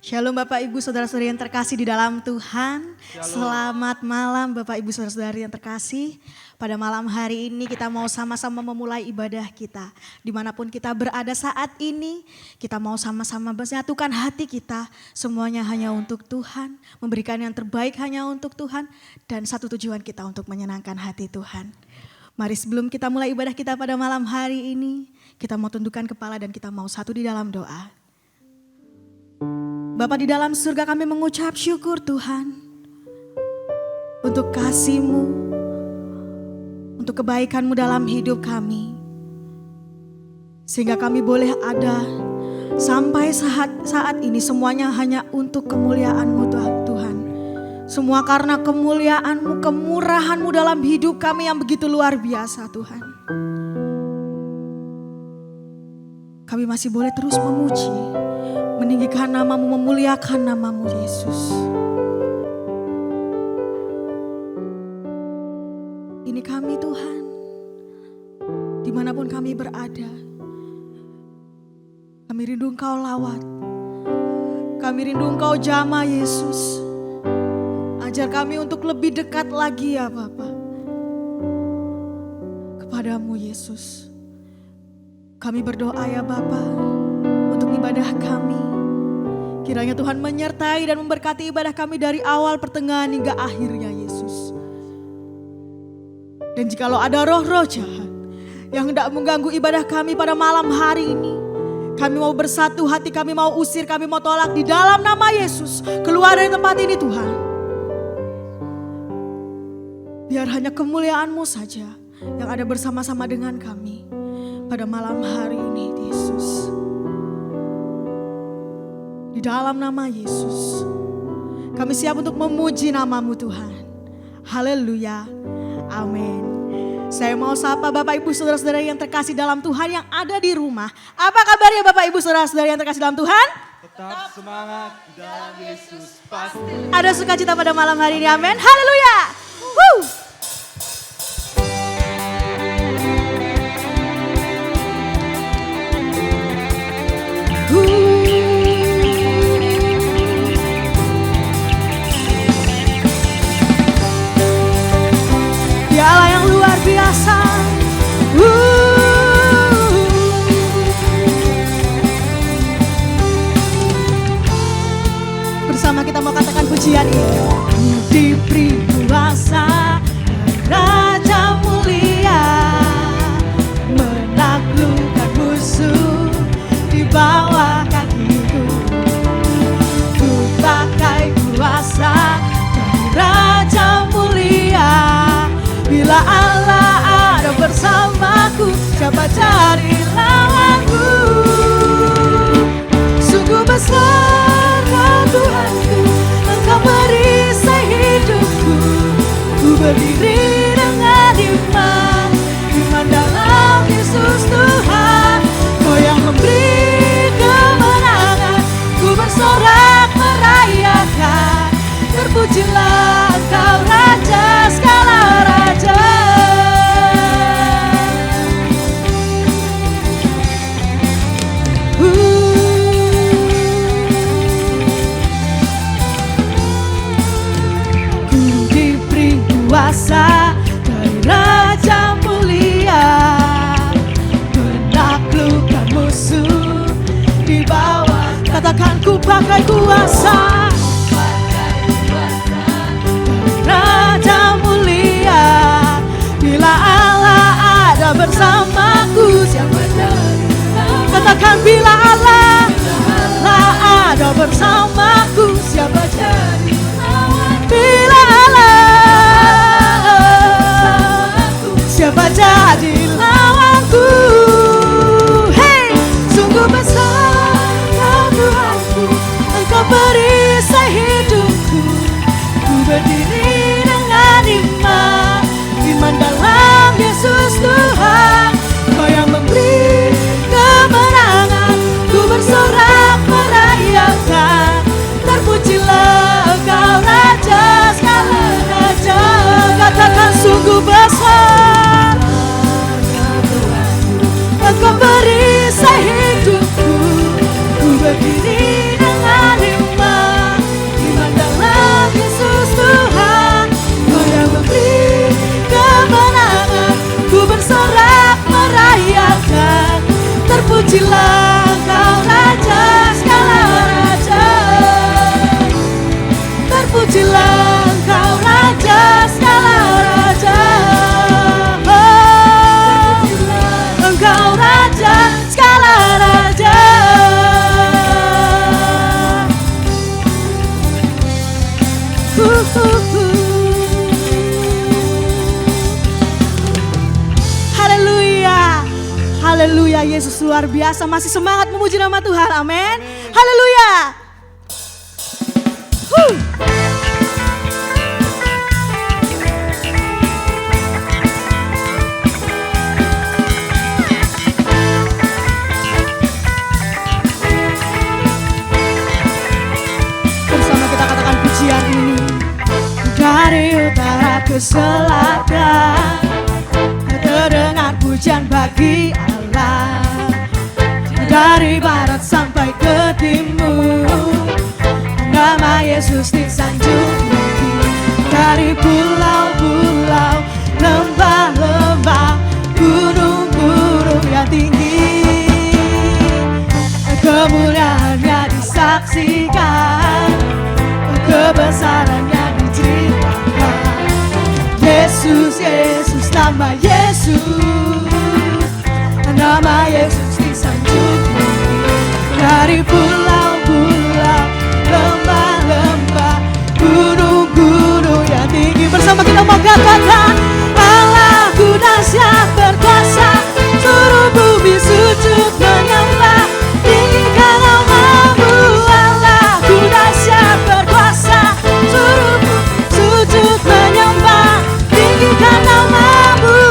Shalom Bapak Ibu Saudara-saudari yang terkasih di dalam Tuhan. Shalom. Selamat malam Bapak Ibu Saudara-saudari yang terkasih. Pada malam hari ini kita mau sama-sama memulai ibadah kita. Dimanapun kita berada saat ini, kita mau sama-sama menyatukan hati kita. Semuanya hanya untuk Tuhan, memberikan yang terbaik hanya untuk Tuhan. Dan satu tujuan kita untuk menyenangkan hati Tuhan. Mari sebelum kita mulai ibadah kita pada malam hari ini, kita mau tundukkan kepala dan kita mau satu di dalam doa. Bapa di dalam surga, kami mengucap syukur Tuhan untuk kasih-Mu, untuk kebaikan-Mu dalam hidup kami. Sehingga kami boleh ada sampai saat ini semuanya hanya untuk kemuliaan-Mu Tuhan. Semua karena kemuliaan-Mu, kemurahan-Mu dalam hidup kami yang begitu luar biasa Tuhan. Kami masih boleh terus memuji, meninggikan nama-Mu, memuliakan nama-Mu Yesus. Ini kami Tuhan, dimanapun kami berada. Kami rindu Engkau lawat, kami rindu Engkau jamah Yesus. Ajar kami untuk lebih dekat lagi ya Bapa, kepadamu Yesus. Kami berdoa ya Bapa, untuk ibadah kami. Kiranya Tuhan menyertai dan memberkati ibadah kami dari awal, pertengahan hingga akhirnya Yesus. Dan jikalau ada roh-roh jahat yang hendak mengganggu ibadah kami pada malam hari ini, kami mau bersatu hati, kami mau usir, kami mau tolak di dalam nama Yesus. Keluar dari tempat ini Tuhan. Biar hanya kemuliaan-Mu saja yang ada bersama-sama dengan kami pada malam hari ini Yesus. Di dalam nama Yesus, kami siap untuk memuji nama-Mu Tuhan. Haleluya, amin. Saya mau sapa Bapak Ibu Saudara-saudara yang terkasih dalam Tuhan yang ada di rumah. Apa kabarnya Bapak Ibu Saudara-saudara yang terkasih dalam Tuhan? Tetap semangat dalam Yesus pasti. Ada sukacita pada malam hari ini, amin. Haleluya. Woo. Dialah yang luar biasa. Bersama kita mau katakan pujian ini. Diberi kuasa Raja mulia, menaklukkan musuh di bawah kakiku. Ku pakai kuasa dari Raja mulia. Bila Allah ada bersamaku, siapa jadi lawanku? Sungguh besar Kau Tuhanku, Engkau merisai hidupku. Ku berdiri dengan iman, iman dalam Yesus Tuhan. Kau yang memberi kemenangan, ku bersorak merayakan. Terpujilah Engkau Raja segala raja. Ku diberi kuasa dari Raja mulia, menaklukkan musuh di bawah. Katakan ku pakai kuasa Raja mulia. Bila Allah ada bersamaku, siapa jadi lawanku? Katakan bila Allah ada bersamaku, siapa jadi lawanku? Bila Allah siapa jadi lawanku? Hey, sungguh besar Kau Tuhanku, Engkau perisai hidupku. Ku berdiri dengan iman, iman dalam Yesus Tuhan. Kau yang memberi kemenangan, ku bersorak Yesus luar biasa, masih semangat memuji nama Tuhan, amin. Haleluya. Bersama kita katakan pujian ini. Dari utara ke selatan terdengar pujian bagi Allah. Dari barat sampai ke timur nama Yesus disanjung tinggi. Dari pulau-pulau, lembah-lembah, gunung-gunung yang tinggi, kemuliaannya disaksikan, kebesarannya diceritakan. Yesus, Yesus, nama Yesus, nama Yesus disanjung tinggi. Dari pulau-pulau, lembah-lembah, gunung-gunung yang tinggi. Bersama kita mau katakan, Allahku dahsyat berkuasa, seluruh bumi sujud menyembah. Tinggikan nama-Mu, Allahku dahsyat berkuasa, seluruh bumi sujud menyembah. Tinggikan nama-Mu,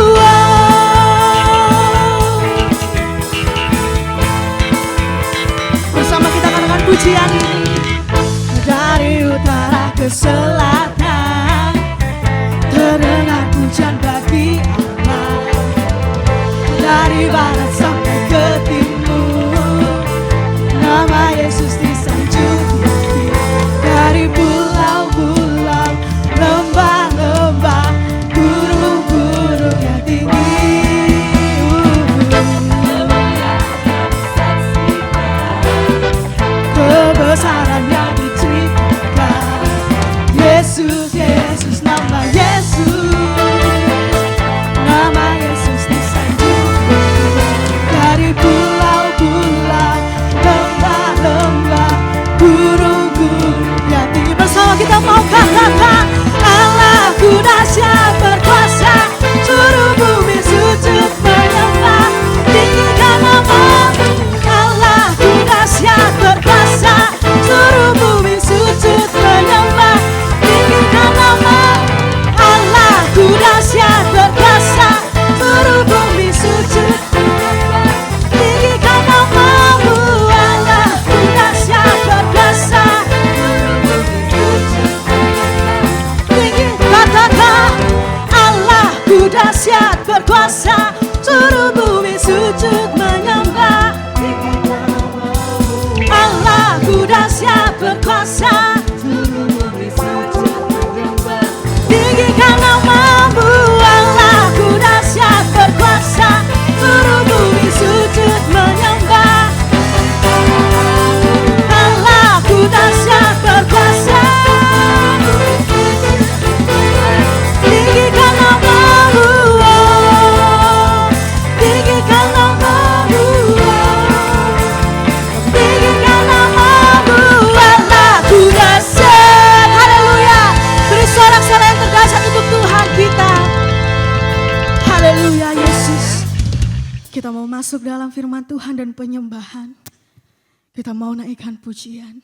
bersama kita katakan pujian ini. Dari utara ke selatan terdengar pujian bagi Allah. Dari barat sampai ke timur nama Yesus disanjung tinggi. Dari pulau-pulau, lembah-lembah, gunung-gunung yang tinggi, kebesarannya diceritakan. Yesus, Yesus, nama Yesus, nama Yesus disanjung tinggi. Dari pulau-pulau, lembah-lembah, gunung-gunung yang tinggi. Bersama kita mau katakan, Allahku dahsyat berkuasa, seluruh bumi sujud menyembah. Tinggikan nama-Mu, Allahku dahsyat berkuasa, seluruh bumi sujud menyembah. Tinggikan nama-Mu, Allahku dahsyat berkuasa, seluruh bumi sujud menyembah. Tinggikan nama-Mu, Allahku dahsyat berkuasa, seluruh bumi sujud menyembah. Tinggi katakan, Allahku dahsyat berkuasa, seluruh bumi sujud menyembah. Allahku dahsyat berkuasa, seluruh bumi sujud menyembah. Tinggikan nama-Mu, Allahku dahsyat berkuasa, seluruh bumi sujud menyembah. Allahku dahsyat berkuasa, tinggikan nama-Mu, tinggikan nama-Mu, tinggikan nama-Mu, Allahku dahsyat. Haleluya. Beri sorak-sorai yang terdahsyat untuk Tuhan kita. Haleluya Yesus. Kita mau masuk dalam firman Tuhan dan penyembahan. Kita mau naikkan pujian.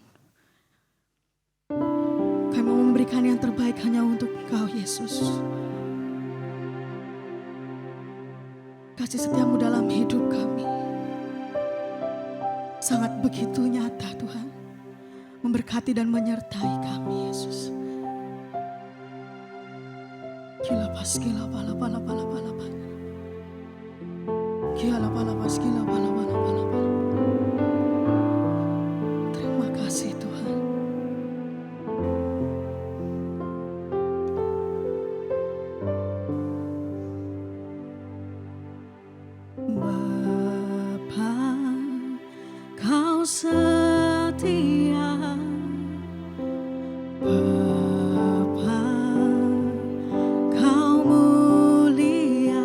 Kami mau memberikan yang terbaik hanya untuk Engkau Yesus. Kasih setiamu dalam hidup kami sangat begitu nyata Tuhan. Memberkati dan menyertai kami Yesus. Kila pas kila pala pala pala pala pala. Kila pala pas kila pala pala pala pala. Terima kasih Tuhan. Bapa, Kau setia. Bapa, Kau mulia.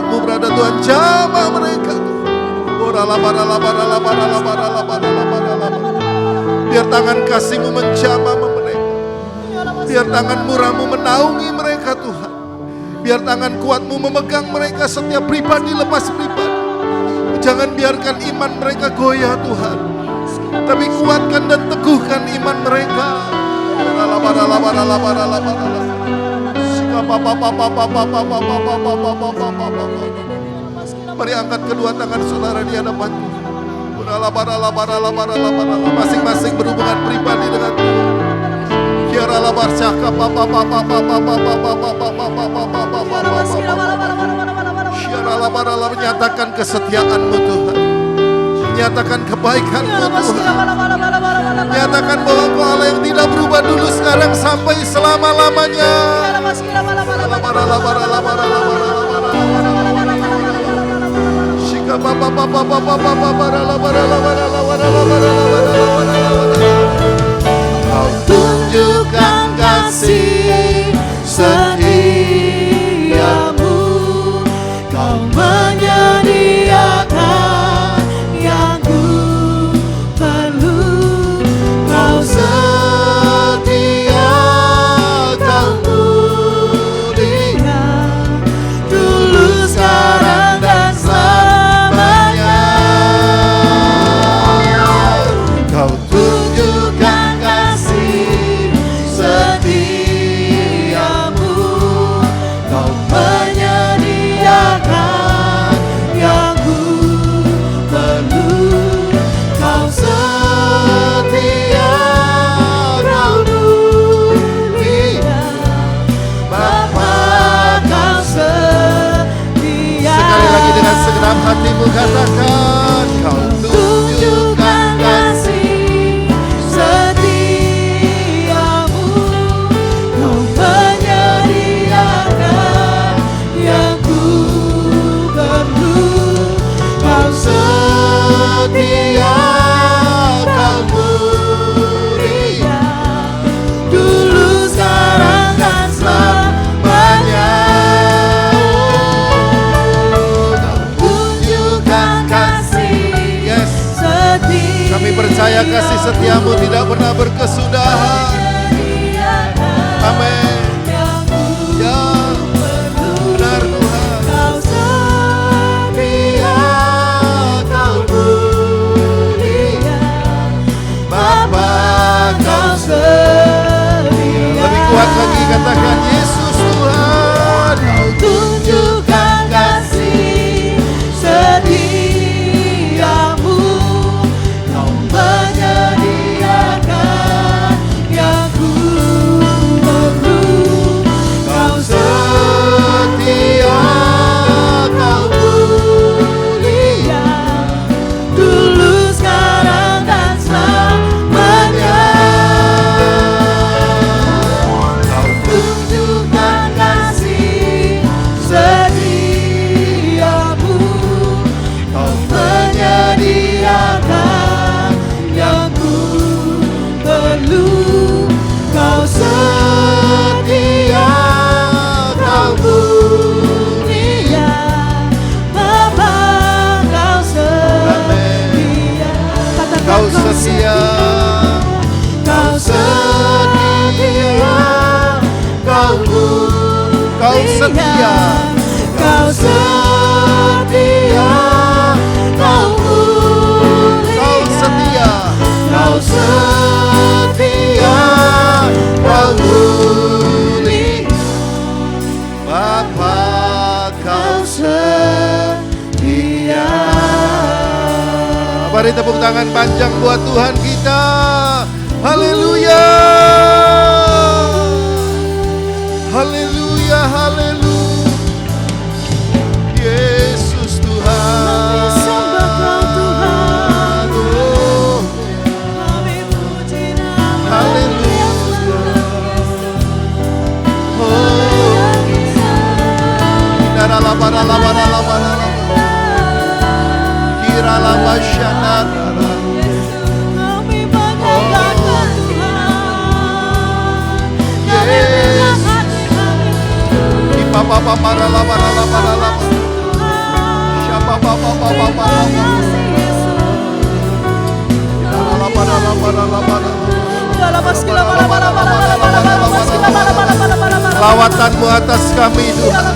berkat-Mu berada Tuhan, jamah mereka Tuhan. Biar tangan kasih-Mu menjamah mereka. Biar tangan murah-Mu menaungi mereka Tuhan. Biar tangan kuat-Mu memegang mereka setiap pribadi lepas pribadi. Jangan biarkan iman mereka goyah Tuhan, tapi kuatkan dan teguhkan iman mereka. Mari angkat kedua tangan saudara di hadapan Tuhan. Masing-masing berhubungan pribadi dengan Tuhan. Menyatakan kesetiaan-Mu Tuhan, menyatakan kebaikan-Mu Tuhan, menyatakan bahwa Engkau Allah yang tidak berubah dulu, sekarang, sampai selama-lamanya. Kau tunjukkan kasih setia-Mu, Kau menyediakan yang ku perlu. Kau setia, Kau mulia, dulu, sekarang, dan selamanya. Kau tunjukkan kasih setia-Mu, Kau menyediakan yang ku perlu. Kau setia, Kau mulia, Bapa, Kau setia. Sekali lagi dengan segenap hatimu katakan, Kau tunjukkan kasih setia-Mu, Kau menyediakan yang ku perlu. Kau setia, Kau mulia, dulu, sekarang, dan selamanya. Kau tunjukkan kasih setia. Kami percaya kasih setia-Mu tidak pernah berkesudahan. Amin. Ya, benar Tuhan. Kau setia, Kau mulia, Bapa, Kau setia. Lebih kuat lagi katakan, Yesus Tuhan. Kau tunjukkan kasih setia-Mu, Kau Kau setia, Kau setia, Kau setia, Kau setia, Kau setia, Kau setia, Kau muli, Bapa Kau setia. Mari tepuk tangan panjang buat Tuhan kita. Haleluya. Haleluya, haleluya. Yesus Tuhan. Kami sembah Kau Tuhan. Oh, Kami puji nama. haleluya. Oh, daralabara. Kiralabashanara. Kami banggakan Tuhan. Kami Yes. banggakan Tuhan. Ipapapaparalamara. Syapapapapapapapa. Lawatanmu atas kami Tuhan,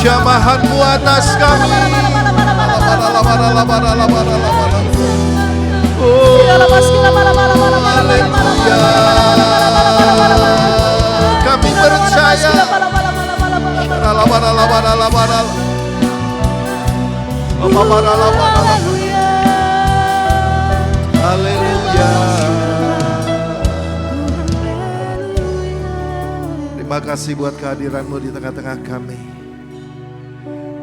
jamahanmu atas kami. Oh, haleluya. Kami percaya. Haleluya. Terima kasih buat kehadiran-Mu di tengah-tengah kami.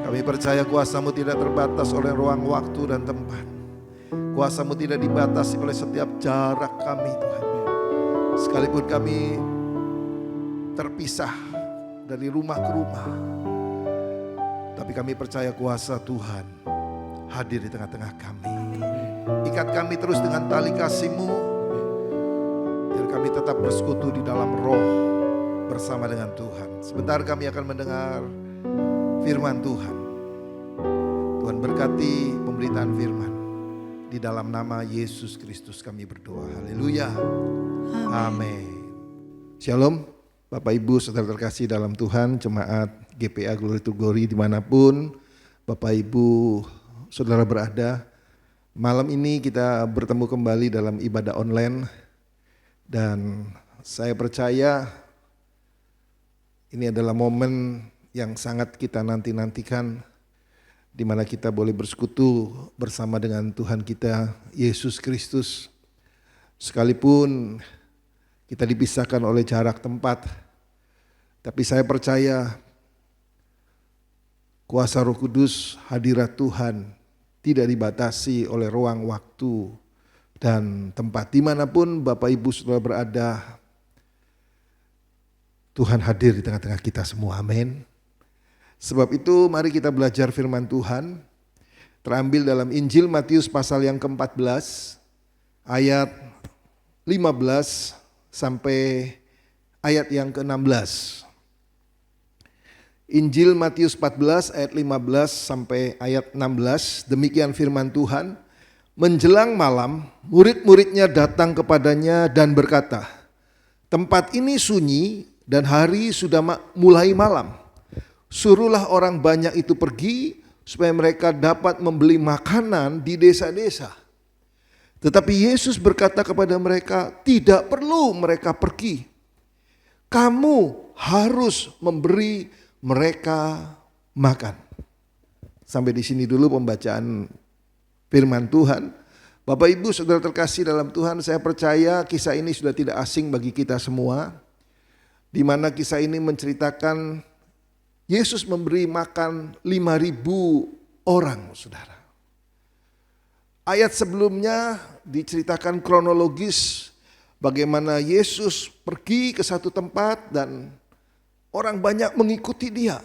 Kami percaya kuasa-Mu tidak terbatas oleh ruang waktu dan tempat. Kuasa-Mu tidak dibatasi oleh setiap jarak kami Tuhan. Sekalipun kami terpisah dari rumah ke rumah, tapi kami percaya kuasa Tuhan hadir di tengah-tengah kami. Ikat kami terus dengan tali kasih-Mu, biar kami tetap bersekutu di dalam roh bersama dengan Tuhan. Sebentar kami akan mendengar firman Tuhan. Tuhan berkati pemberitaan firman. Di dalam nama Yesus Kristus kami berdoa. Haleluya. Amin. Shalom Bapak Ibu saudara terkasih dalam Tuhan, jemaat GPA Glory to Glory dimanapun Bapak Ibu saudara berada. Malam ini kita bertemu kembali dalam ibadah online. Dan saya percaya ini adalah momen yang sangat kita nanti-nantikan, di mana kita boleh bersekutu bersama dengan Tuhan kita Yesus Kristus. Sekalipun kita dipisahkan oleh jarak tempat, tapi saya percaya kuasa Roh Kudus, hadirat Tuhan tidak dibatasi oleh ruang waktu dan tempat. Dimanapun Bapak Ibu saudara berada, Tuhan hadir di tengah-tengah kita semua, amin. Sebab itu mari kita belajar firman Tuhan, terambil dalam Injil Matius pasal yang ke-14 ayat 15 sampai ayat yang ke-16. Injil Matius 14 ayat 15 sampai ayat 16, demikian firman Tuhan. Menjelang malam, murid-muridnya datang kepadanya dan berkata, tempat ini sunyi dan hari sudah mulai malam. Suruhlah orang banyak itu pergi supaya mereka dapat membeli makanan di desa-desa. Tetapi Yesus berkata kepada mereka, tidak perlu mereka pergi. Kamu harus memberi mereka makan. Sampai di sini dulu pembacaan firman Tuhan. Bapak Ibu saudara terkasih dalam Tuhan, saya percaya kisah ini sudah tidak asing bagi kita semua. Di mana kisah ini menceritakan Yesus memberi makan 5.000 orang, saudara. Ayat sebelumnya diceritakan kronologis bagaimana Yesus pergi ke satu tempat dan orang banyak mengikuti dia.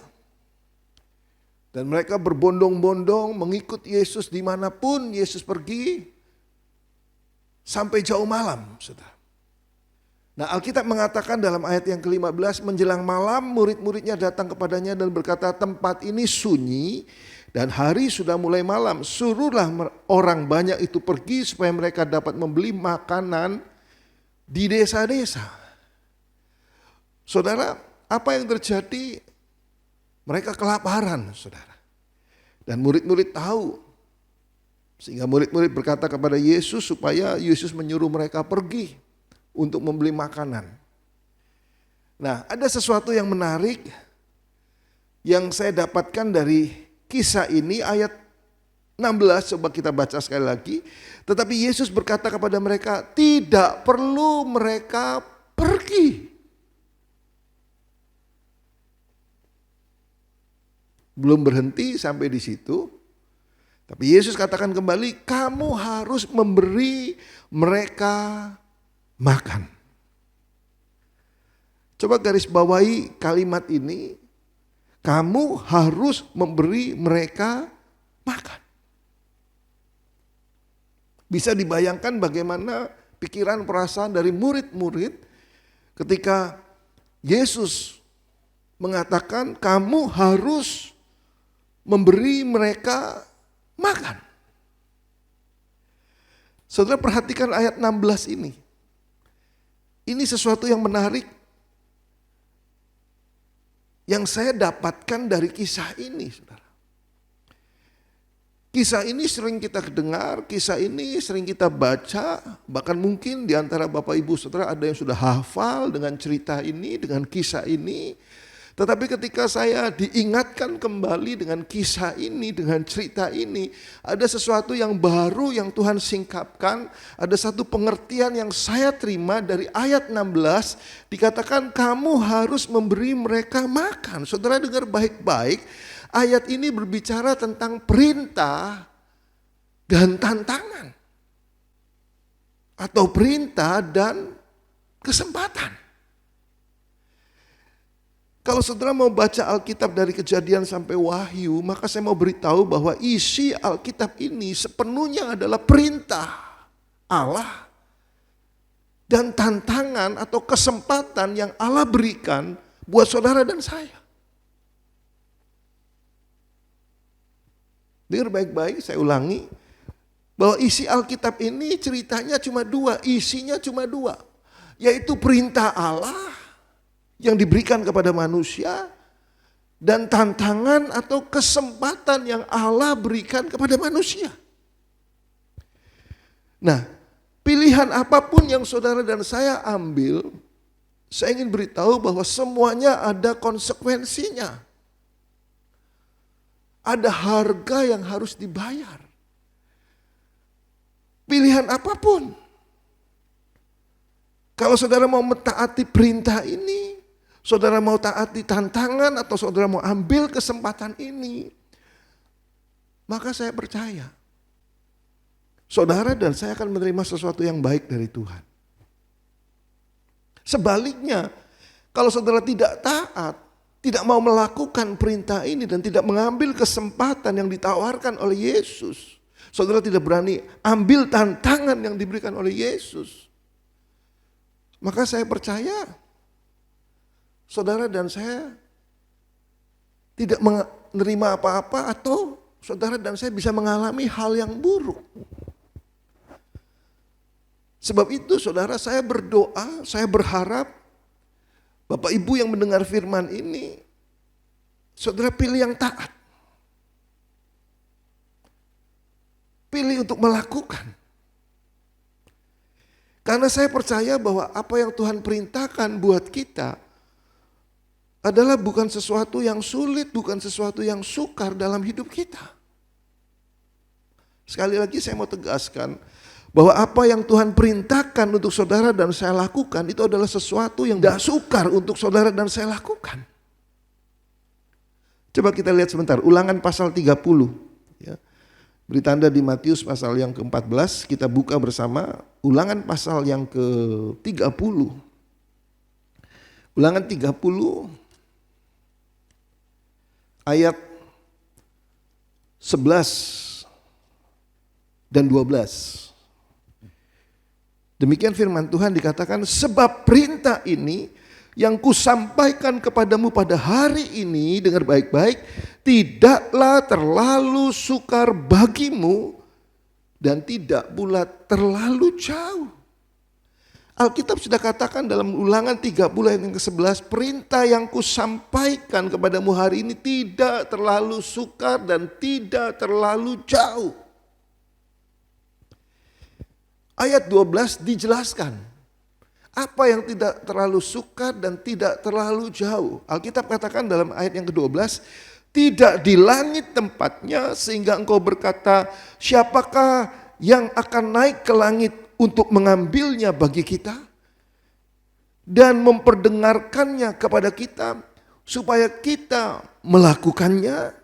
Dan mereka berbondong-bondong mengikut Yesus dimanapun Yesus pergi sampai jauh malam, saudara. Nah, Alkitab mengatakan dalam ayat yang ke-15, menjelang malam murid-muridnya datang kepadanya dan berkata, tempat ini sunyi Dan hari sudah mulai malam, suruhlah orang banyak itu pergi supaya mereka dapat membeli makanan di desa-desa. Saudara, apa yang terjadi? Mereka kelaparan, saudara. Dan murid-murid tahu. Sehingga murid-murid berkata kepada Yesus supaya Yesus menyuruh mereka pergi untuk membeli makanan. Nah, ada sesuatu yang menarik yang saya dapatkan dari kisah ini ayat 16, coba kita baca sekali lagi. Tetapi Yesus berkata kepada mereka, tidak perlu mereka pergi. Belum berhenti sampai di situ. Tapi Yesus katakan kembali, kamu harus memberi mereka makan. Coba garis bawahi kalimat ini. Kamu harus memberi mereka makan. Bisa dibayangkan bagaimana pikiran perasaan dari murid-murid ketika Yesus mengatakan kamu harus memberi mereka makan. Saudara perhatikan ayat 16 ini. Ini sesuatu yang menarik yang saya dapatkan dari kisah ini, saudara. Kisah ini sering kita dengar, kisah ini sering kita baca, bahkan mungkin di antara Bapak Ibu Saudara ada yang sudah hafal dengan cerita ini, dengan kisah ini. Tetapi ketika saya diingatkan kembali dengan kisah ini, dengan cerita ini, ada sesuatu yang baru yang Tuhan singkapkan, ada satu pengertian yang saya terima dari ayat 16, dikatakan kamu harus memberi mereka makan. Saudara dengar baik-baik, ayat ini berbicara tentang perintah dan tantangan. Atau perintah dan kesempatan. Kalau saudara mau baca Alkitab dari Kejadian sampai Wahyu, maka saya mau beritahu bahwa isi Alkitab ini sepenuhnya adalah perintah Allah dan tantangan atau kesempatan yang Allah berikan buat saudara dan saya. Dengar baik-baik, saya ulangi, bahwa isi Alkitab ini ceritanya cuma dua, isinya cuma dua, yaitu perintah Allah yang diberikan kepada manusia dan tantangan atau kesempatan yang Allah berikan kepada manusia. Nah, pilihan apapun yang saudara dan saya ambil, saya ingin beritahu bahwa semuanya ada konsekuensinya. Ada harga yang harus dibayar. Pilihan apapun. Kalau saudara mau mentaati perintah ini, saudara mau taati tantangan atau saudara mau ambil kesempatan ini, maka saya percaya saudara dan saya akan menerima sesuatu yang baik dari Tuhan. Sebaliknya, kalau saudara tidak taat, tidak mau melakukan perintah ini dan tidak mengambil kesempatan yang ditawarkan oleh Yesus, saudara tidak berani ambil tantangan yang diberikan oleh Yesus, maka saya percaya saudara dan saya tidak menerima apa-apa atau saudara dan saya bisa mengalami hal yang buruk. Sebab itu saudara, saya berdoa, saya berharap Bapak Ibu yang mendengar firman ini, saudara pilih yang taat. Pilih untuk melakukan. Karena saya percaya bahwa apa yang Tuhan perintahkan buat kita adalah bukan sesuatu yang sulit, bukan sesuatu yang sukar dalam hidup kita. Sekali lagi saya mau tegaskan bahwa apa yang Tuhan perintahkan untuk saudara dan saya lakukan itu adalah sesuatu yang tidak sukar untuk saudara dan saya lakukan. Coba kita lihat sebentar, Ulangan pasal 30. Ya. Beri tanda di Matius pasal yang ke-14, kita buka bersama Ulangan pasal yang ke-30. Ulangan 30 ayat 11 dan 12. Demikian firman Tuhan dikatakan, sebab perintah ini yang kusampaikan kepadamu pada hari ini, dengar baik-baik, tidaklah terlalu sukar bagimu dan tidak pula terlalu jauh. Alkitab sudah katakan dalam Ulangan 30 ayat yang ke-11, perintah yang kusampaikan kepadamu hari ini tidak terlalu sukar dan tidak terlalu jauh. Ayat 12 dijelaskan apa yang tidak terlalu sukar dan tidak terlalu jauh. Alkitab katakan dalam ayat yang ke-12, tidak di langit tempatnya sehingga engkau berkata, siapakah yang akan naik ke langit untuk mengambilnya bagi kita dan memperdengarkannya kepada kita supaya kita melakukannya.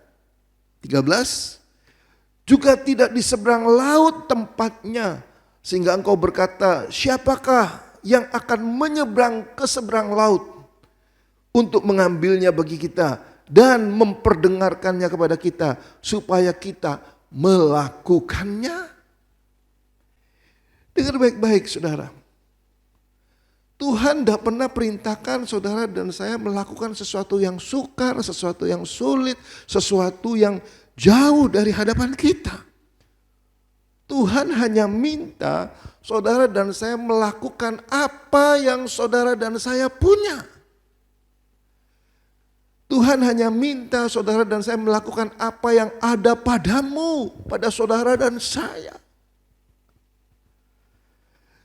13, juga tidak di seberang laut tempatnya sehingga engkau berkata, siapakah yang akan menyeberang ke seberang laut untuk mengambilnya bagi kita dan memperdengarkannya kepada kita supaya kita melakukannya. Dengar baik-baik saudara. Tuhan tidak pernah perintahkan saudara dan saya melakukan sesuatu yang sukar, sesuatu yang sulit, sesuatu yang jauh dari hadapan kita. Tuhan hanya minta saudara dan saya melakukan apa yang saudara dan saya punya. Tuhan hanya minta saudara dan saya melakukan apa yang ada padamu, pada saudara dan saya.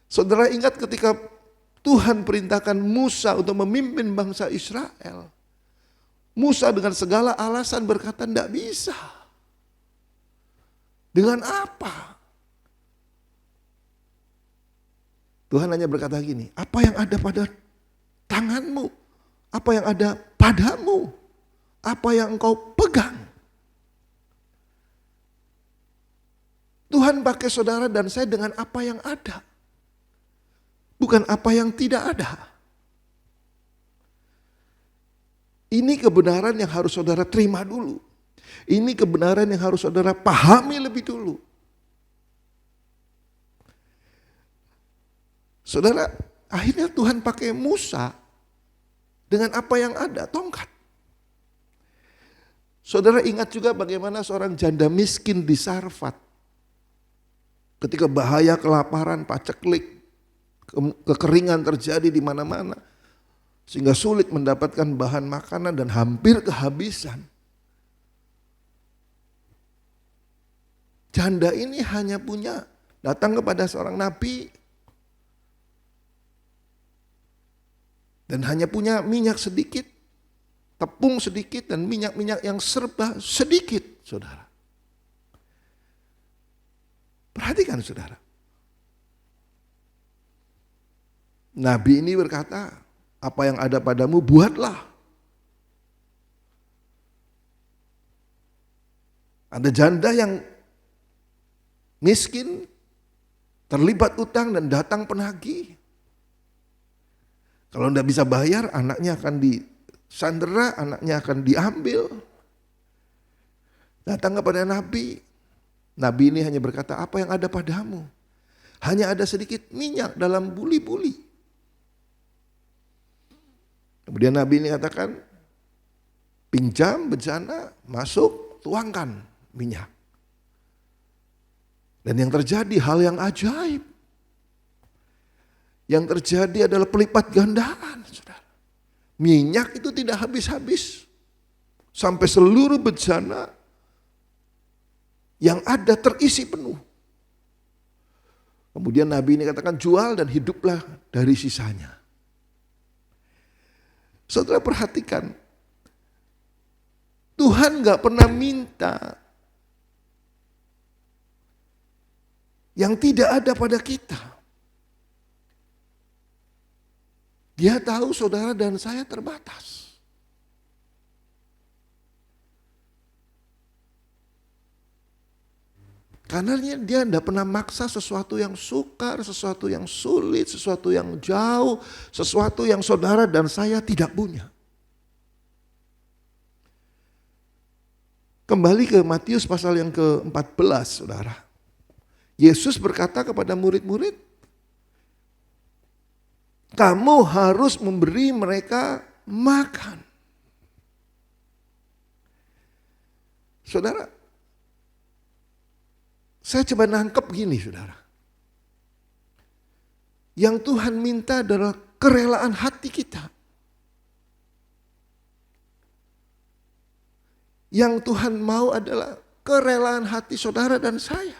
Saudara ingat ketika Tuhan perintahkan Musa untuk memimpin bangsa Israel. Musa dengan segala alasan berkata tidak bisa. Dengan apa? Tuhan hanya berkata gini, apa yang ada pada tanganmu, apa yang ada padamu, apa yang engkau pegang. Tuhan pakai saudara dan saya dengan apa yang ada. Bukan apa yang tidak ada. Ini kebenaran yang harus saudara terima dulu. Ini kebenaran yang harus saudara pahami lebih dulu. Saudara, akhirnya Tuhan pakai Musa dengan apa yang ada, tongkat. Saudara ingat juga bagaimana seorang janda miskin di Sarfat. Ketika bahaya kelaparan, paceklik, kekeringan terjadi di mana-mana sehingga sulit mendapatkan bahan makanan dan hampir kehabisan. Janda ini hanya punya datang kepada seorang nabi dan hanya punya minyak sedikit, tepung sedikit dan minyak-minyak yang serba sedikit, saudara. Perhatikan saudara. Nabi ini berkata, apa yang ada padamu buatlah. Ada janda yang miskin, terlibat utang dan datang penagih. Kalau tidak bisa bayar, anaknya akan disandera, anaknya akan diambil. Datang kepada Nabi. Nabi ini hanya berkata, apa yang ada padamu? Hanya ada sedikit minyak dalam buli-buli. Kemudian Nabi ini katakan, pinjam bejana, masuk, tuangkan minyak. Dan yang terjadi hal yang ajaib. Yang terjadi adalah pelipat gandaan. Saudara. Minyak itu tidak habis-habis. Sampai seluruh bejana yang ada terisi penuh. Kemudian Nabi ini katakan jual dan hiduplah dari sisanya. Saudara perhatikan, Tuhan gak pernah minta yang tidak ada pada kita. Dia tahu saudara dan saya terbatas. Karena dia tidak pernah maksa sesuatu yang sukar, sesuatu yang sulit, sesuatu yang jauh, sesuatu yang saudara dan saya tidak punya. Kembali ke Matius pasal yang ke-14, saudara. Yesus berkata kepada murid-murid, kamu harus memberi mereka makan. Saudara, saya coba nangkep gini saudara. Yang Tuhan minta adalah kerelaan hati kita. Yang Tuhan mau adalah kerelaan hati saudara dan saya.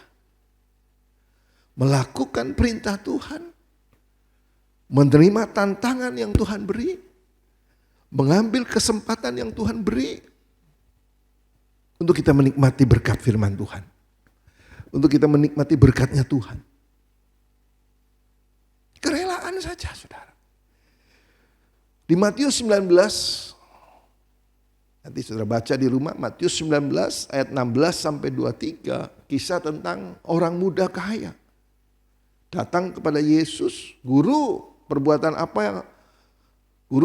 Melakukan perintah Tuhan. Menerima tantangan yang Tuhan beri. Mengambil kesempatan yang Tuhan beri. Untuk kita menikmati berkat firman Tuhan. Untuk kita menikmati berkatnya Tuhan. Kerelaan saja saudara. Di Matius 19, nanti saudara baca di rumah, Matius 19 ayat 16 sampai 23, kisah tentang orang muda kaya. Datang kepada Yesus, guru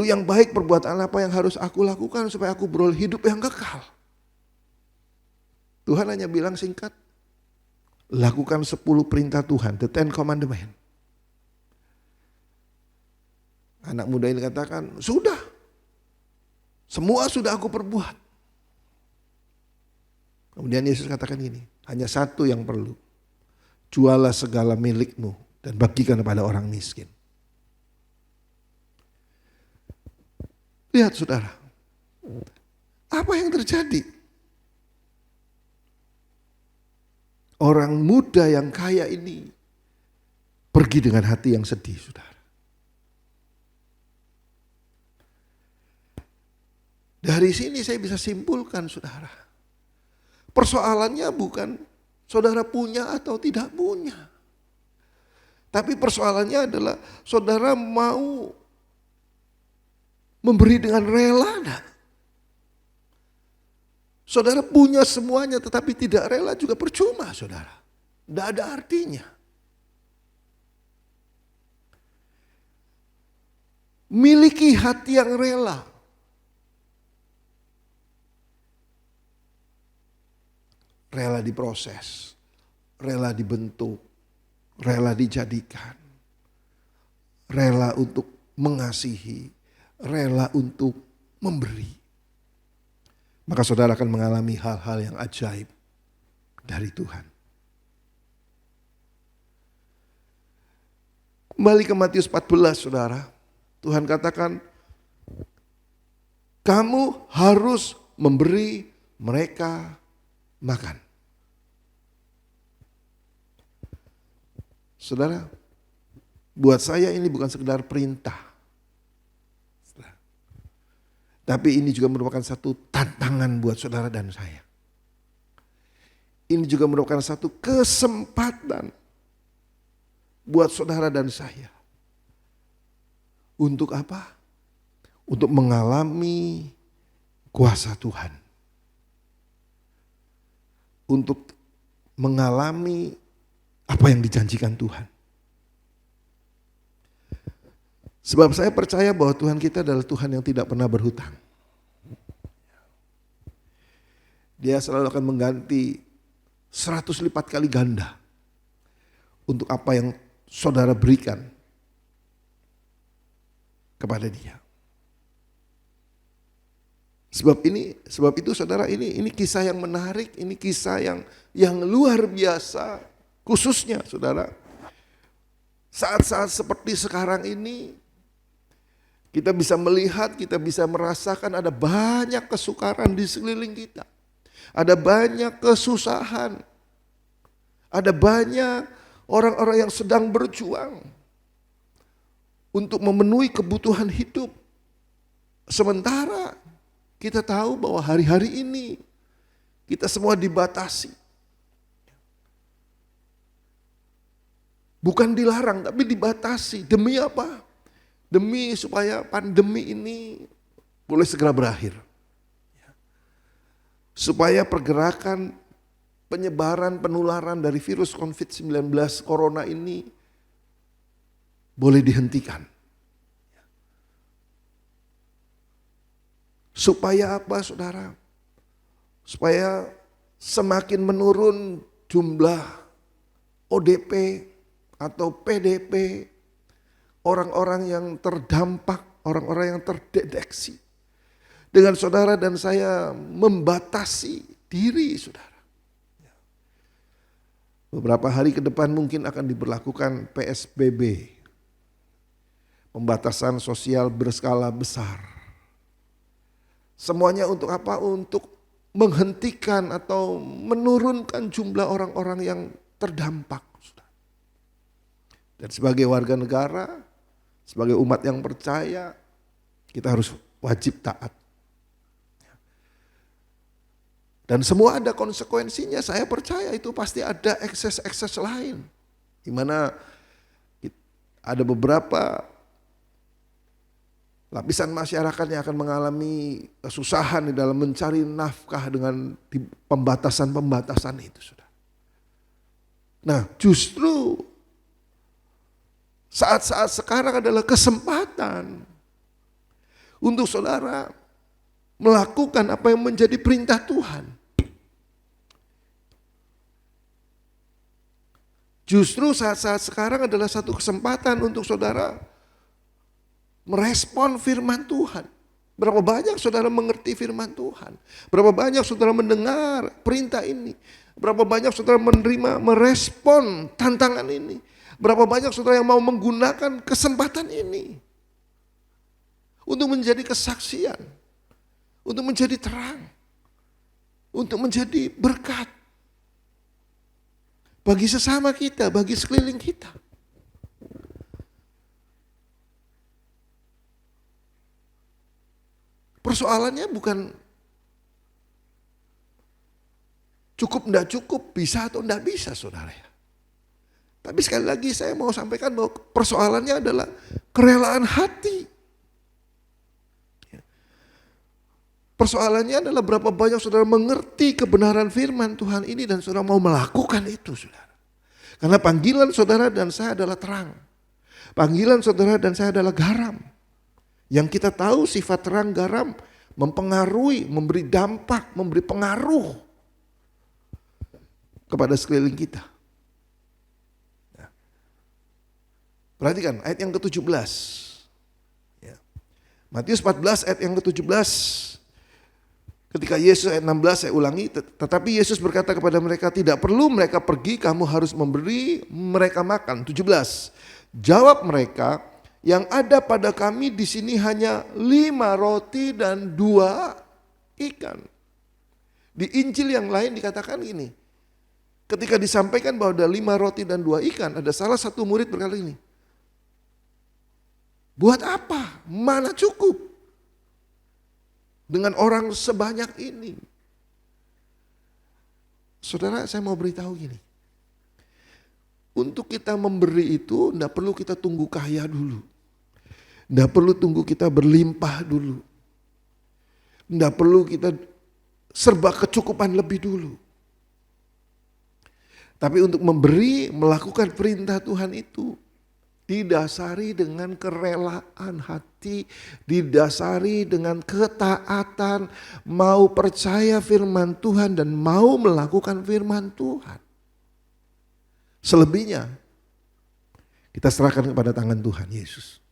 yang baik, perbuatan apa yang harus aku lakukan supaya aku beroleh hidup yang kekal. Tuhan hanya bilang singkat, lakukan 10 perintah Tuhan, the 10 commandments. Anak muda ini katakan, sudah. Semua sudah aku perbuat. Kemudian Yesus katakan gini, hanya satu yang perlu. Jualah segala milikmu dan bagikan kepada orang miskin. Lihat saudara, apa yang terjadi? Orang muda yang kaya ini pergi dengan hati yang sedih saudara. Dari sini saya bisa simpulkan saudara. Persoalannya bukan saudara punya atau tidak punya. Tapi persoalannya adalah saudara mau memberi dengan rela enggak? Saudara punya semuanya tetapi tidak rela juga percuma saudara. Tidak ada artinya. Miliki hati yang rela. Rela diproses, rela dibentuk, rela dijadikan, rela untuk mengasihi, rela untuk memberi. Maka saudara akan mengalami hal-hal yang ajaib dari Tuhan. Kembali ke Matius 14 saudara. Tuhan katakan, kamu harus memberi mereka makan. Saudara, buat saya ini bukan sekedar perintah. Tapi ini juga merupakan satu tantangan buat saudara dan saya. Ini juga merupakan satu kesempatan buat saudara dan saya. Untuk apa? Untuk mengalami kuasa Tuhan. Untuk mengalami apa yang dijanjikan Tuhan. Sebab saya percaya bahwa Tuhan kita adalah Tuhan yang tidak pernah berhutang. Dia selalu akan mengganti 100 lipat kali ganda untuk apa yang saudara berikan kepada dia. Sebab itu saudara, ini kisah yang menarik, ini kisah yang luar biasa, khususnya saudara. Saat-saat seperti sekarang ini kita bisa melihat, kita bisa merasakan ada banyak kesukaran di sekeliling kita. Ada banyak kesusahan. Ada banyak orang-orang yang sedang berjuang untuk memenuhi kebutuhan hidup. Sementara kita tahu bahwa hari-hari ini kita semua dibatasi. Bukan dilarang tapi dibatasi. Demi apa? Demi supaya pandemi ini boleh segera berakhir. Supaya pergerakan penyebaran penularan dari virus COVID-19 corona ini boleh dihentikan. Supaya apa saudara? Supaya semakin menurun jumlah ODP atau PDP, orang-orang yang terdampak, orang-orang yang terdeteksi. Dengan saudara dan saya membatasi diri saudara. Beberapa hari ke depan mungkin akan diberlakukan PSBB. Pembatasan sosial berskala besar. Semuanya untuk apa? Untuk menghentikan atau menurunkan jumlah orang-orang yang terdampak. Dan sebagai warga negara, sebagai umat yang percaya, kita harus wajib taat. Dan semua ada konsekuensinya, saya percaya itu pasti ada ekses-ekses lain. Di mana ada beberapa lapisan masyarakat yang akan mengalami kesusahan di dalam mencari nafkah dengan pembatasan-pembatasan itu. Nah justru saat-saat sekarang adalah kesempatan untuk saudara melakukan apa yang menjadi perintah Tuhan. Justru saat-saat sekarang adalah satu kesempatan untuk saudara merespon firman Tuhan. Berapa banyak saudara mengerti firman Tuhan? Berapa banyak saudara mendengar perintah ini? Berapa banyak saudara menerima, merespon tantangan ini? Berapa banyak saudara yang mau menggunakan kesempatan ini untuk menjadi kesaksian, untuk menjadi terang, untuk menjadi berkat bagi sesama kita, bagi sekeliling kita. Persoalannya bukan cukup enggak cukup, bisa atau enggak bisa saudara ya. Tapi sekali lagi saya mau sampaikan bahwa persoalannya adalah kerelaan hati. Persoalannya adalah berapa banyak saudara mengerti kebenaran firman Tuhan ini dan saudara mau melakukan itu saudara. Karena panggilan saudara dan saya adalah terang. Panggilan saudara dan saya adalah garam. Yang kita tahu sifat terang garam mempengaruhi, memberi dampak, memberi pengaruh kepada sekeliling kita. Nah, perhatikan ayat yang ke-17. Ya. Matius 14 ayat yang ke-17. Ketika Yesus ayat 16 saya ulangi, tetapi Yesus berkata kepada mereka, tidak perlu mereka pergi, kamu harus memberi mereka makan. 17. Jawab mereka, yang ada pada kami di sini hanya 5 roti dan 2 ikan. Di Injil yang lain dikatakan gini, ketika disampaikan bahwa ada 5 roti dan 2 ikan, ada salah satu murid berkata ini, buat apa? Mana cukup? Dengan orang sebanyak ini. Saudara, saya mau beritahu gini. Untuk kita memberi itu tidak perlu kita tunggu kaya dulu. Tidak perlu tunggu kita berlimpah dulu. Tidak perlu kita serba kecukupan lebih dulu. Tapi untuk memberi, melakukan perintah Tuhan itu didasari dengan kerelaan hati, didasari dengan ketaatan, mau percaya firman Tuhan dan mau melakukan firman Tuhan. Selebihnya kita serahkan kepada tangan Tuhan Yesus.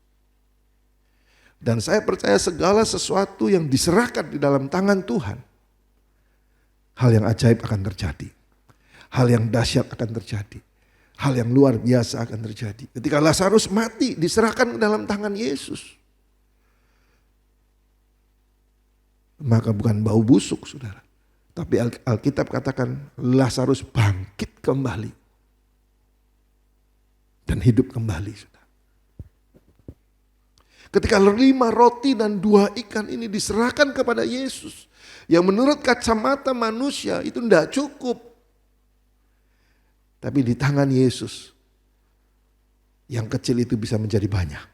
Dan saya percaya segala sesuatu yang diserahkan di dalam tangan Tuhan, hal yang ajaib akan terjadi. Hal yang dahsyat akan terjadi. Hal yang luar biasa akan terjadi. Ketika Lazarus mati, diserahkan ke dalam tangan Yesus. Maka bukan bau busuk saudara. Tapi Alkitab katakan Lazarus bangkit kembali. Dan hidup kembali saudara. Ketika 5 roti dan 2 ikan ini diserahkan kepada Yesus. Yang menurut kacamata manusia itu tidak cukup. Tapi di tangan Yesus, yang kecil itu bisa menjadi banyak.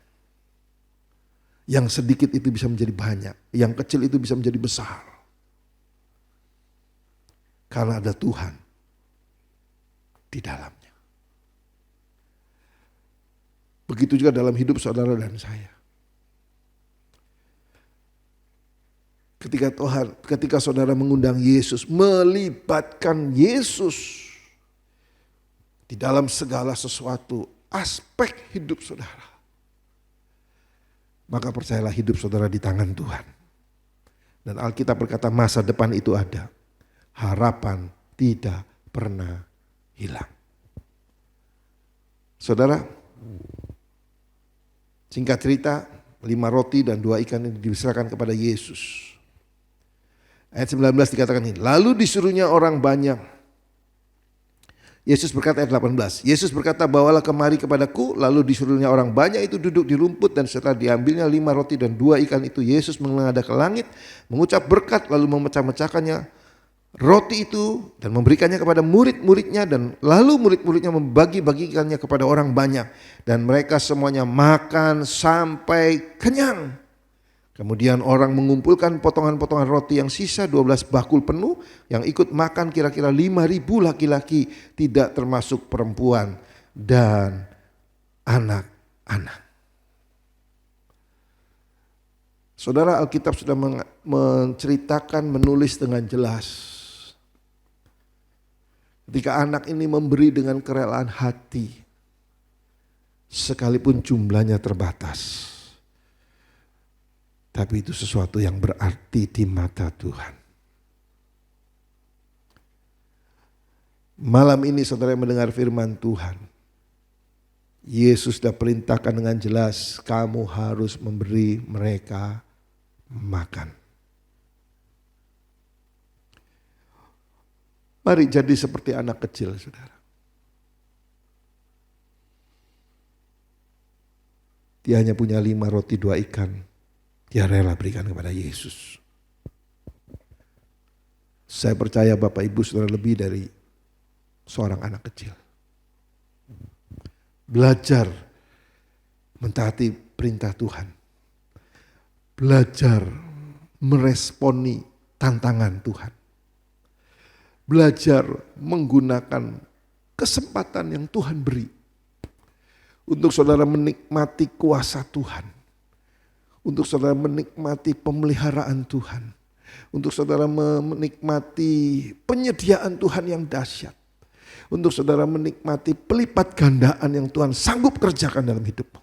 Yang sedikit itu bisa menjadi banyak. Yang kecil itu bisa menjadi besar. Karena ada Tuhan di dalamnya. Begitu juga dalam hidup saudara dan saya. Ketika saudara mengundang Yesus, melibatkan Yesus di dalam segala sesuatu aspek hidup saudara. maka percayalah hidup saudara di tangan Tuhan. Dan Alkitab berkata masa depan itu ada. Harapan tidak pernah hilang. Saudara, singkat cerita, 5 roti dan 2 ikan ini diserahkan kepada Yesus. Ayat 19 dikatakan ini, lalu disuruhnya orang banyak. Yesus berkata ayat 18, Yesus berkata bawalah kemari kepadaku, lalu disuruhnya orang banyak itu duduk di rumput dan setelah diambilnya 5 roti dan 2 ikan itu Yesus menengadah ke langit, mengucap berkat lalu memecah-mecahkannya roti itu dan memberikannya kepada murid-muridnya dan lalu murid-muridnya membagi-bagikannya kepada orang banyak dan mereka semuanya makan sampai kenyang. Kemudian orang mengumpulkan potongan-potongan roti yang sisa 12 bakul penuh yang ikut makan kira-kira 5.000 laki-laki tidak termasuk perempuan dan anak-anak. Saudara, Alkitab sudah menceritakan, menulis dengan jelas. Ketika anak ini memberi dengan kerelaan hati, sekalipun jumlahnya terbatas. Tapi itu sesuatu yang berarti di mata Tuhan. Malam ini saudara mendengar firman Tuhan. Yesus sudah perintahkan dengan jelas, kamu harus memberi mereka makan. Mari jadi seperti anak kecil, saudara. Dia hanya punya 5 roti 2 ikan. Dia rela berikan kepada Yesus. Saya percaya Bapak Ibu saudara lebih dari seorang anak kecil. Belajar mentaati perintah Tuhan. Belajar meresponi tantangan Tuhan. Belajar menggunakan kesempatan yang Tuhan beri. Untuk saudara menikmati kuasa Tuhan. Untuk saudara menikmati pemeliharaan Tuhan. Untuk saudara menikmati penyediaan Tuhan yang dahsyat. Untuk saudara menikmati pelipat gandaan yang Tuhan sanggup kerjakan dalam hidupmu.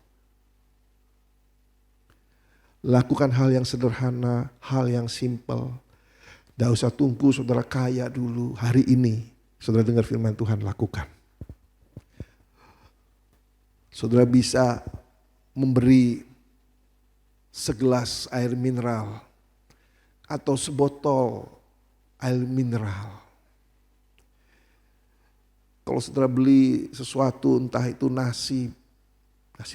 Lakukan hal yang sederhana, hal yang simpel. Tidak usah tunggu saudara kaya dulu. Hari ini saudara dengar firman Tuhan, lakukan. Saudara bisa memberi segelas air mineral atau sebotol air mineral. Kalau saudara beli sesuatu, entah itu nasi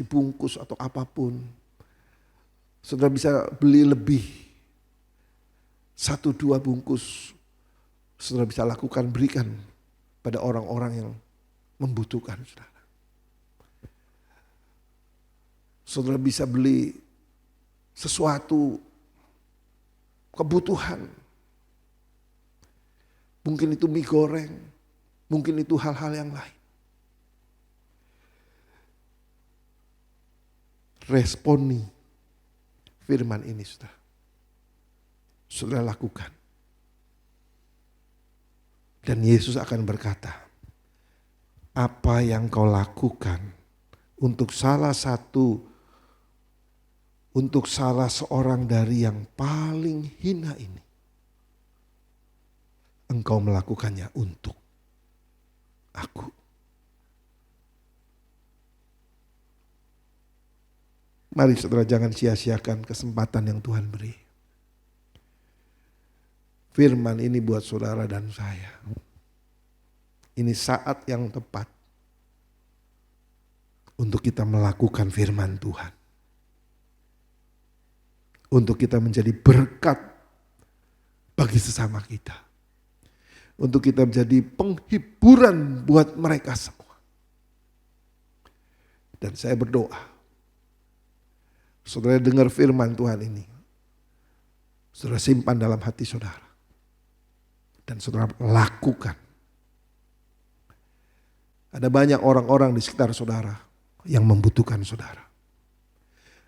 bungkus atau apapun, saudara bisa beli lebih, 1-2 bungkus, saudara bisa lakukan, berikan pada orang-orang yang membutuhkan, saudara. Saudara bisa beli sesuatu kebutuhan. Mungkin itu mie goreng, mungkin itu hal-hal yang lain. Responi firman ini saudara lakukan. Dan Yesus akan berkata, apa yang kau lakukan untuk salah seorang dari yang paling hina ini, engkau melakukannya untuk aku. Mari saudara, jangan sia-siakan kesempatan yang Tuhan beri. Firman ini buat saudara dan saya. Ini saat yang tepat untuk kita melakukan firman Tuhan. Untuk kita menjadi berkat bagi sesama kita. Untuk kita menjadi penghiburan buat mereka semua. Dan saya berdoa, saudara dengar firman Tuhan ini, saudara simpan dalam hati saudara. Dan saudara lakukan. Ada banyak orang-orang di sekitar saudara yang membutuhkan saudara.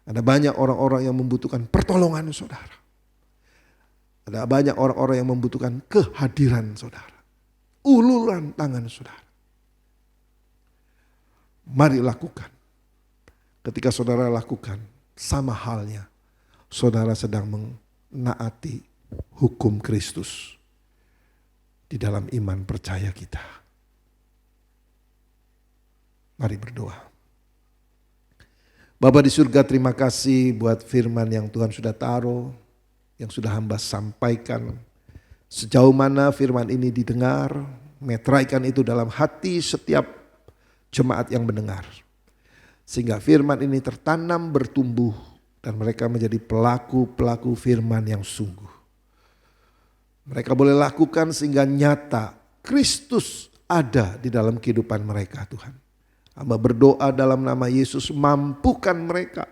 Ada banyak orang-orang yang membutuhkan pertolongan saudara. Ada banyak orang-orang yang membutuhkan kehadiran saudara. Uluran tangan saudara. Mari lakukan. Ketika saudara lakukan, sama halnya saudara sedang menaati hukum Kristus di dalam iman percaya kita. Mari berdoa. Bapa di surga, terima kasih buat firman yang Tuhan sudah taruh, yang sudah hamba sampaikan. Sejauh mana firman ini didengar, meteraikan itu dalam hati setiap jemaat yang mendengar. Sehingga firman ini tertanam, bertumbuh, dan mereka menjadi pelaku-pelaku firman yang sungguh. Mereka boleh lakukan sehingga nyata Kristus ada di dalam kehidupan mereka, Tuhan. Hamba berdoa dalam nama Yesus, mampukan mereka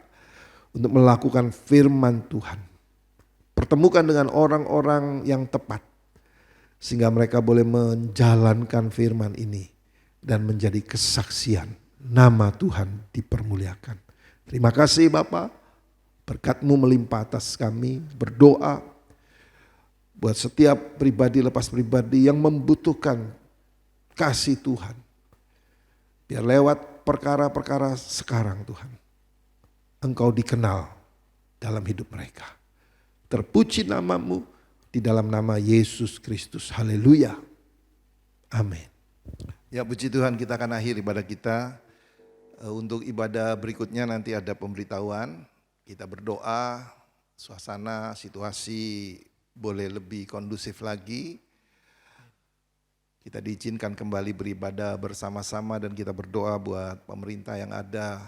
untuk melakukan firman Tuhan. Pertemukan dengan orang-orang yang tepat, sehingga mereka boleh menjalankan firman ini dan menjadi kesaksian. Nama Tuhan dipermuliakan. Terima kasih Bapa, berkat-Mu melimpah atas kami. Berdoa buat setiap pribadi lepas pribadi yang membutuhkan kasih Tuhan. Biar lewat perkara-perkara sekarang Tuhan, Engkau dikenal dalam hidup mereka. Terpuji nama-Mu di dalam nama Yesus Kristus. Haleluya. Amin. Ya, puji Tuhan, kita akan akhir ibadah kita. Untuk ibadah berikutnya nanti ada pemberitahuan. Kita berdoa, suasana, situasi boleh lebih kondusif lagi. Kita diizinkan kembali beribadah bersama-sama dan kita berdoa buat pemerintah yang ada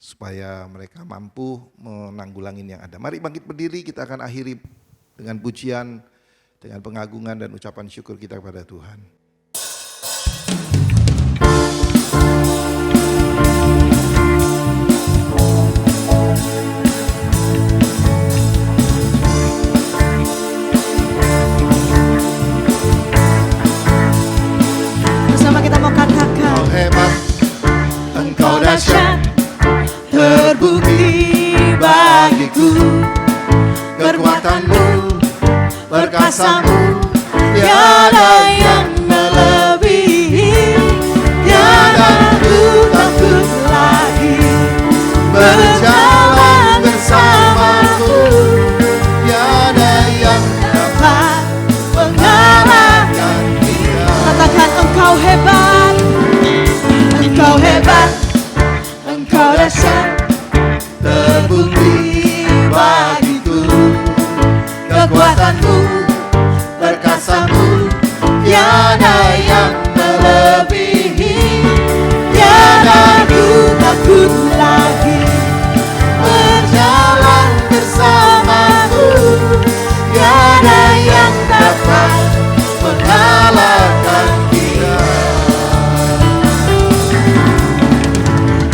supaya mereka mampu menanggulangi yang ada. Mari bangkit berdiri, kita akan akhiri dengan pujian, dengan pengagungan dan ucapan syukur kita kepada Tuhan. Bersama kita mau katakan, Engkau hebat, Engkau dahsyat, terbukti bagiku kekuatan-Mu, perkasamu, tiada yang melebihi, tiada ku takut lagi berjalan bersamaku, tiada yang dapat mengalahkan kita. Katakan Engkau hebat, Engkau hebat, Engkau dahsyat, Terbukti bagiku kekuatanmu, perkasamu, tiada yang melebihi, tiada ku takut lagi berjalan bersamamu, tiada yang dapat mengalahkan kita.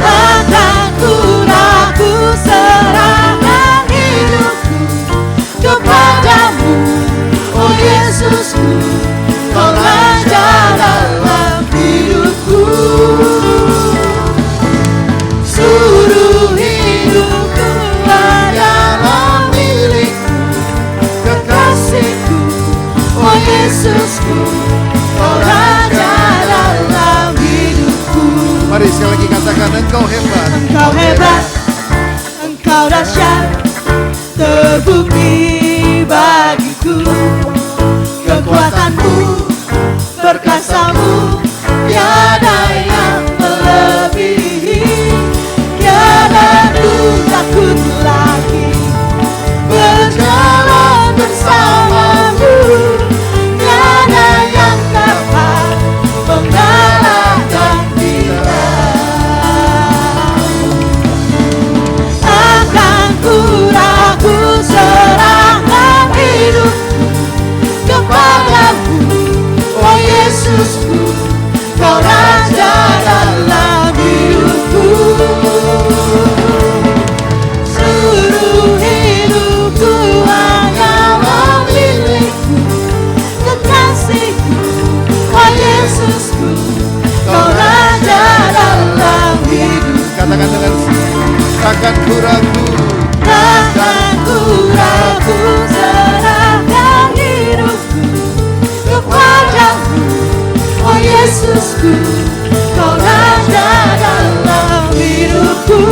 Takkan ku ragu, serahkan hidupku kepadamu, oh Yesusku, Kau Raja dalam hidupku. Seluruh hidupku adalah milikmu, kekasihku, oh Yesusku, Kau Raja dalam hidupku. Mari sekali lagi katakan, Engkau hebat, Engkau hebat, Engkau dahsyat, terbukti bagiku kekuatanmu, perkasamu, tiada yang melebihi, tiada ku takut lagi berjalan bersamamu, tiada yang dapat mengalahkan kita. Takkan ku ragu, serahkan hidupku kepadamu, oh Yesusku, Kau Raja dalam hidupku. Seluruh hidupku hanyalah milikmu, kekasihku, oh Yesusku, Kau Raja dalam hidupku. katakan dengan takkan ku ragu, Takkan ku ragu, serahkan hidupku kepadamu, oh Yesusku, Kau Raja dalam hidupku.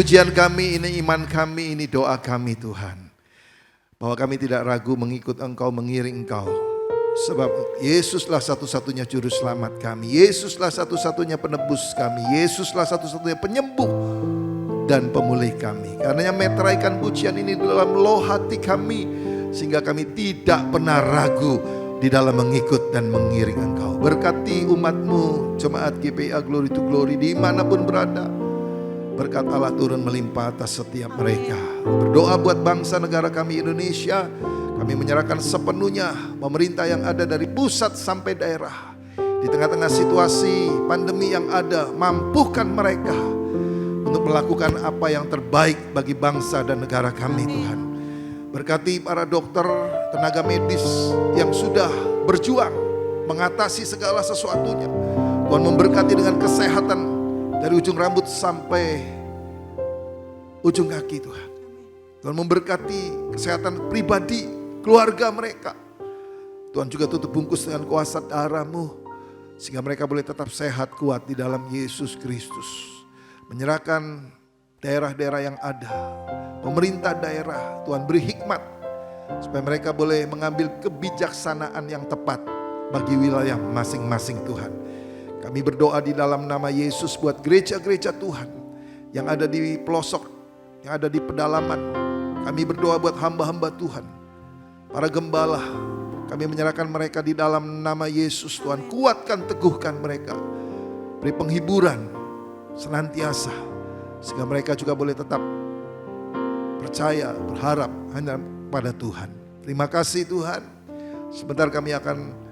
pujian kami, ini iman kami, ini doa kami Tuhan. Bahwa kami tidak ragu mengikut Engkau, mengiring Engkau. Sebab Yesuslah satu-satunya juru selamat kami. Yesuslah satu-satunya penebus kami. Yesuslah satu-satunya penyembuh dan pemulih kami. Karenanya meteraikan pujian ini dalam loh hati kami. Sehingga kami tidak pernah ragu di dalam mengikut dan mengiring Engkau. Berkati umat-Mu, jemaat GPA Glory to Glory dimanapun berada. Berkat Allah turun melimpah atas setiap mereka. Berdoa buat bangsa negara kami Indonesia. Kami menyerahkan sepenuhnya pemerintah yang ada dari pusat sampai daerah. Di tengah-tengah situasi pandemi yang ada, mampukan mereka untuk melakukan apa yang terbaik bagi bangsa dan negara kami Tuhan. Berkati para dokter, tenaga medis yang sudah berjuang mengatasi segala sesuatunya. Tuhan memberkati dengan kesehatan dari ujung rambut sampai ujung kaki Tuhan. Tuhan memberkati kesehatan pribadi, keluarga mereka. Tuhan juga tutup bungkus dengan kuasa darah-Mu. Sehingga mereka boleh tetap sehat kuat di dalam Yesus Kristus. Menyerahkan daerah-daerah yang ada. Pemerintah daerah, Tuhan beri hikmat. Supaya mereka boleh mengambil kebijaksanaan yang tepat bagi wilayah masing-masing Tuhan. Kami berdoa di dalam nama Yesus buat gereja-gereja Tuhan yang ada di pelosok, yang ada di pedalaman. Kami berdoa buat hamba-hamba Tuhan, para gembala. Kami menyerahkan mereka di dalam nama Yesus. Tuhan kuatkan, teguhkan mereka. Beri penghiburan senantiasa. Sehingga mereka juga boleh tetap percaya, berharap hanya pada Tuhan. Terima kasih Tuhan. Sebentar kami akan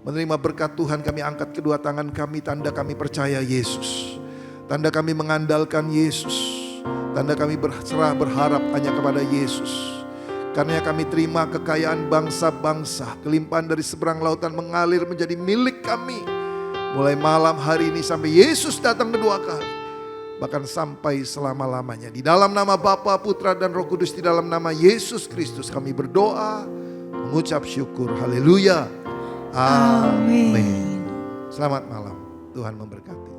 menerima berkat Tuhan. Kami angkat kedua tangan kami, tanda kami percaya Yesus. Tanda kami mengandalkan Yesus. Tanda kami berserah berharap hanya kepada Yesus. Karena kami terima kekayaan bangsa-bangsa. Kelimpahan dari seberang lautan mengalir menjadi milik kami. Mulai malam hari ini sampai Yesus datang kedua kali. Bahkan sampai selama-lamanya. Di dalam nama Bapa, Putra dan Roh Kudus. Di dalam nama Yesus Kristus kami berdoa. Mengucap syukur. Haleluya. Amin. Selamat malam. Tuhan memberkati.